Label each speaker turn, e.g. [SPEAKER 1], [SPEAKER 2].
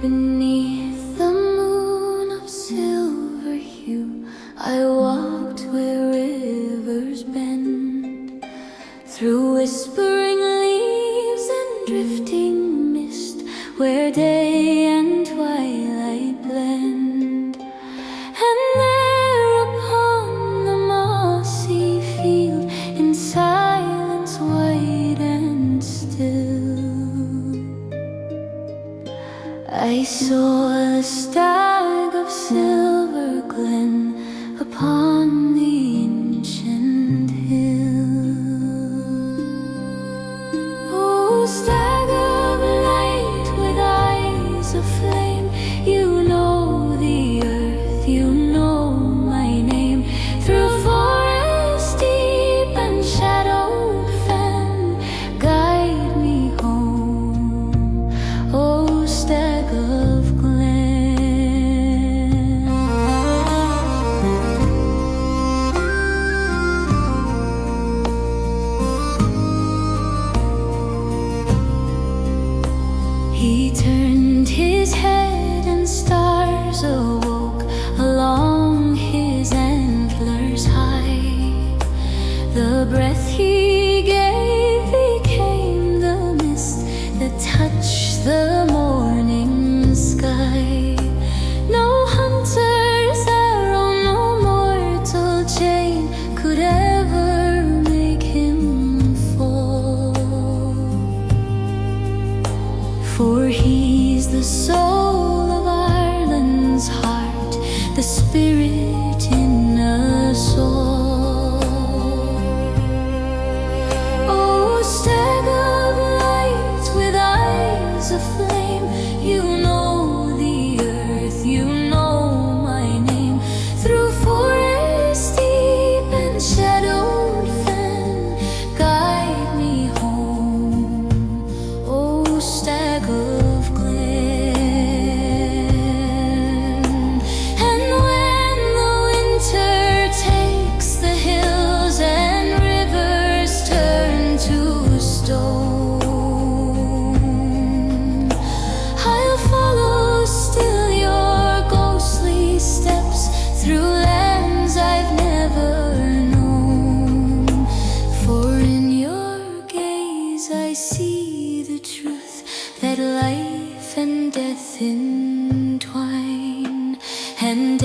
[SPEAKER 1] Beneath the moon of silver hue, I walked where rivers bend, through whispering leaves and drifting mist, where day and twilight blend. And there upon the mossy field, in silence white and still, I saw a stag of silver glen upon the ancient hill. Oh, stag of light with eyes of flame, you know the earth, you know my name. Through forest deep and shadowed fen, guide me home, oh stag of glen. He turned his head and stars awoke along his antlers high. The breath he gave became the mist that touched the morning sky. No hunter's arrow, no mortal chain could ever make him fall, for he's the soul of Ireland's heart, the spirit in us all. Oh, stag of light with eyes of flame, you know the earth, you know my name. Through forest deep and shadowed fen, guide me home, oh stag of glen. And when the winter takes the hills and rivers turn to stone, I'll follow still your ghostly steps through lands I've never known. For in your gaze I see the truth, that life and death entwine, and